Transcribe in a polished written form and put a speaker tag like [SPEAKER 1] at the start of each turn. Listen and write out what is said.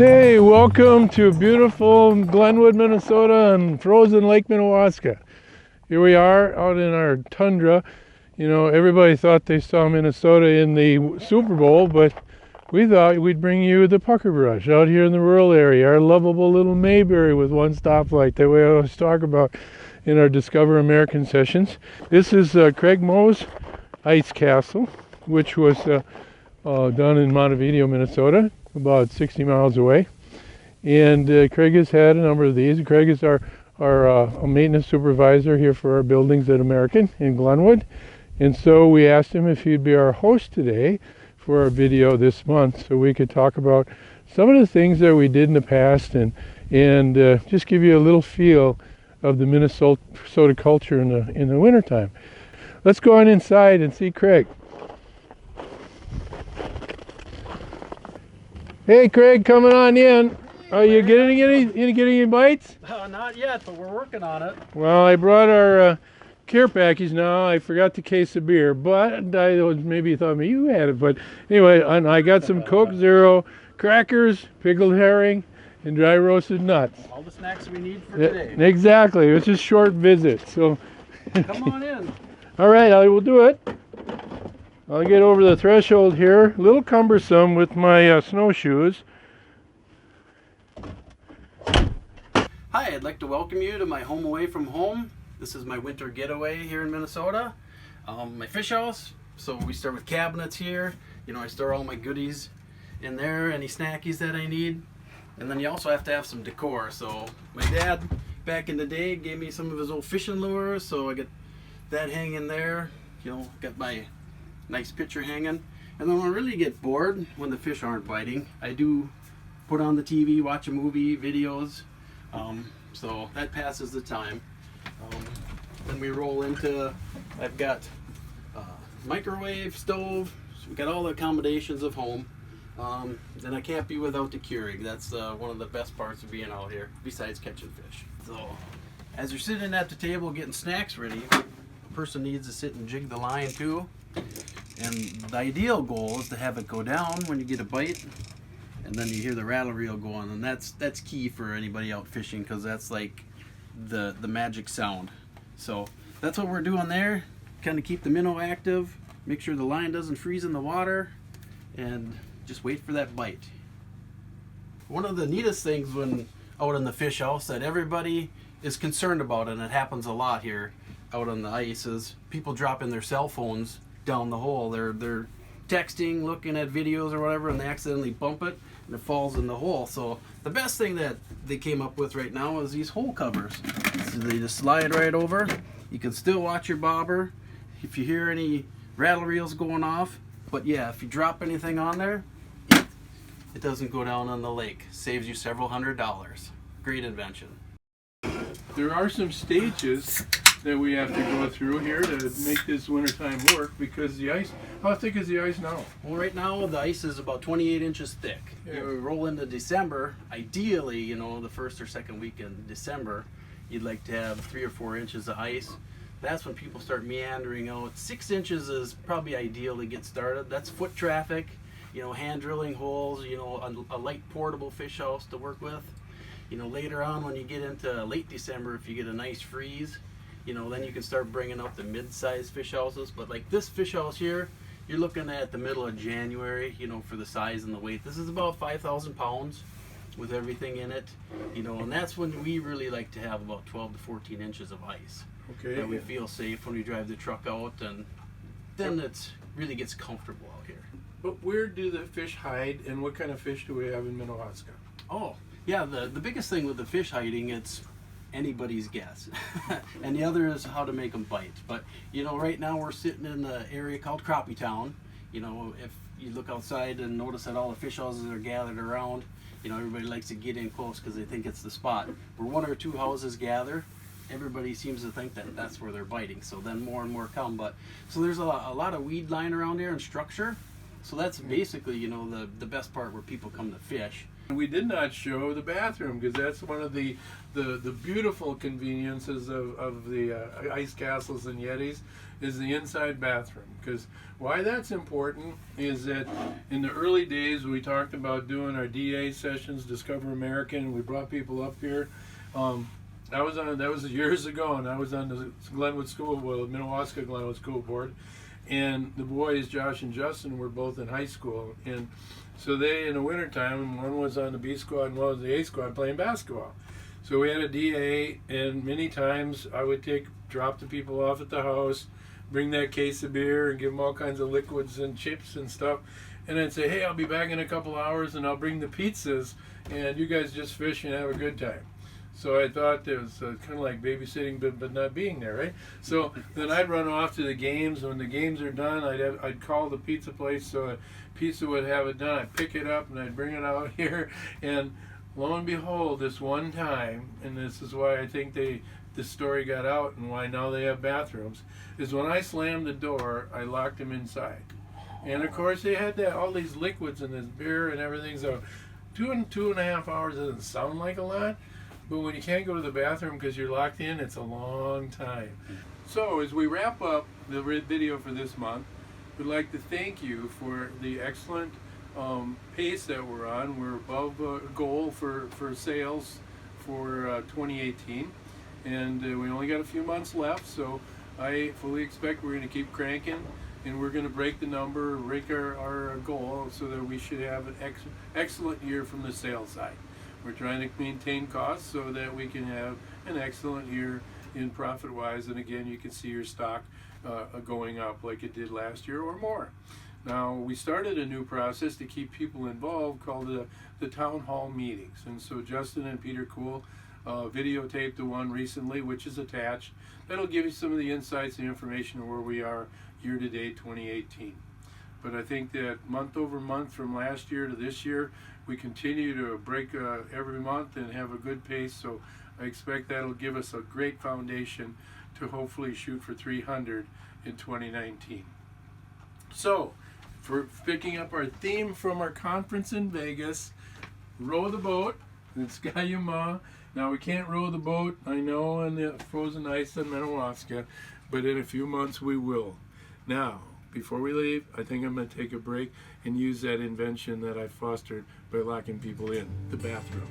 [SPEAKER 1] Hey, welcome to beautiful Glenwood, Minnesota and frozen Lake Minnewaska. Here we are out in our tundra. You know, everybody thought they saw Minnesota in the Super Bowl, but we thought we'd bring you the pucker brush out here in the rural area, our lovable little Mayberry with one stoplight that we always talk about in our Discover American sessions. This is Craig Moe's ice castle, which was done in Montevideo, Minnesota, about 60 miles away. And Craig has had a number of these. Craig is our maintenance supervisor here for our buildings at American in Glenwood. And so we asked him if he'd be our host today for our video this month, so we could talk about some of the things that we did in the past and just give you a little feel of the Minnesota culture in the wintertime. Let's go on inside and see Craig. Hey Craig, coming on in. Are you getting any bites?
[SPEAKER 2] Not yet, but we're working on it.
[SPEAKER 1] Well, I brought our care package now. I forgot the case of beer, but maybe you thought you had it. But anyway, I got some Coke Zero, crackers, pickled herring, and dry roasted nuts.
[SPEAKER 2] All the snacks we need for today.
[SPEAKER 1] Exactly. It's a short visit, so
[SPEAKER 2] come on in.
[SPEAKER 1] All right, I will do it. I'll get over the threshold here. A little cumbersome with my snowshoes.
[SPEAKER 2] Hi, I'd like to welcome you to my home away from home. This is my winter getaway here in Minnesota. My fish house. So we start with cabinets here. You know, I store all my goodies in there, any snackies that I need. And then you also have to have some decor. So my dad, back in the day, gave me some of his old fishing lures. So I get that hanging there. You know, got my nice picture hanging. And then when I really get bored, when the fish aren't biting, I do put on the TV, watch a movie, videos. So that passes the time. Then we roll into, I've got microwave, stove, so we got all the accommodations of home. Then I can't be without the Keurig. That's one of the best parts of being out here, besides catching fish. So as you're sitting at the table getting snacks ready, a person needs to sit and jig the line too. And the ideal goal is to have it go down when you get a bite, and then you hear the rattle reel go on, and that's key for anybody out fishing, because that's like the magic sound. So that's what we're doing there, kind of keep the minnow active, make sure the line doesn't freeze in the water, and just wait for that bite. One of the neatest things when out in the fish house that everybody is concerned about, and it happens a lot here out on the ice, is people dropping their cell phones down the hole. They're texting, looking at videos or whatever, and they accidentally bump it and it falls in the hole. So the best thing that they came up with right now is these hole covers. So they just slide right over. You can still watch your bobber if you hear any rattle reels going off, but yeah, if you drop anything on there, it doesn't go down on the lake. Saves you several $100s. Great invention.
[SPEAKER 1] There are some stages that we have to go through here to make this wintertime work, because the ice, how thick is the ice now?
[SPEAKER 2] Well, right now the ice is about 28 inches thick.
[SPEAKER 1] Yeah.
[SPEAKER 2] You roll into December, ideally, you know, the first or second week in December, you'd like to have 3 or 4 inches of ice. That's when people start meandering out. 6 inches is probably ideal to get started. That's foot traffic, you know, hand drilling holes, you know, a light portable fish house to work with. You know, later on when you get into late December, if you get a nice freeze, you know, then you can start bringing up the mid-sized fish houses. But like this fish house here, you're looking at the middle of January, you know, for the size and the weight. This is about 5,000 pounds with everything in it, you know, and that's when we really like to have about 12 to 14 inches of ice.
[SPEAKER 1] Okay.
[SPEAKER 2] That we feel safe when we drive the truck out, and then it's really gets comfortable out here.
[SPEAKER 1] But where do the fish hide, and what kind of fish do we have in Minnewaska?
[SPEAKER 2] Oh, yeah, the biggest thing with the fish hiding, it's anybody's guess. And the other is how to make them bite. But, you know, right now we're sitting in the area called Crappie Town. You know, if you look outside and notice that all the fish houses are gathered around, you know, everybody likes to get in close because they think it's the spot. Where 1 or 2 houses gather, everybody seems to think that that's where they're biting. So then more and more come. But so there's a lot of weed lying around here and structure. So that's basically, you know, the best part where people come to fish.
[SPEAKER 1] We did not show the bathroom because that's one of the beautiful conveniences of the ice castles and Yetis is the inside bathroom. Because why that's important is that in the early days we talked about doing our DA sessions, Discover American. We brought people up here. That was years ago, and I was on the Glenwood School, Minnewaska Glenwood School Board, and the boys, Josh and Justin, were both in high school, and so they, in the wintertime, one was on the B squad and one was the A squad playing basketball. So we had a DA, and many times I would drop the people off at the house, bring that case of beer and give them all kinds of liquids and chips and stuff, and I'd say, hey, I'll be back in a couple hours and I'll bring the pizzas, and you guys just fish and have a good time. So I thought it was kind of like babysitting, but not being there, right? So then I'd run off to the games. When the games are done, I'd call the pizza place so a pizza would have it done. I'd pick it up and I'd bring it out here. And lo and behold, this one time, and this is why I think the story got out and why now they have bathrooms, is when I slammed the door, I locked them inside. And of course they had all these liquids and this beer and everything. So 2.5 hours doesn't sound like a lot. But when you can't go to the bathroom because you're locked in, it's a long time. So as we wrap up the video for this month, we'd like to thank you for the excellent pace that we're on. We're above goal for sales for 2018. And we only got a few months left, so I fully expect we're going to keep cranking. And we're going to break the number, break our goal so that we should have an excellent year from the sales side. We're trying to maintain costs so that we can have an excellent year in profit-wise. And again, you can see your stock going up like it did last year or more. Now, we started a new process to keep people involved called the town hall meetings. And so Justin and Peter Kuhl videotaped the one recently, which is attached. That'll give you some of the insights and information of where we are year-to-date 2018. But I think that month over month from last year to this year, we continue to break every month and have a good pace. So I expect that'll give us a great foundation to hopefully shoot for 300 in 2019. So for picking up our theme from our conference in Vegas, row the boat in Ski-U-Mah. Now we can't row the boat, I know, in the frozen ice in Minnewaska, but in a few months we will. Now, before we leave, I think I'm going to take a break and use that invention that I fostered by locking people in, the bathroom.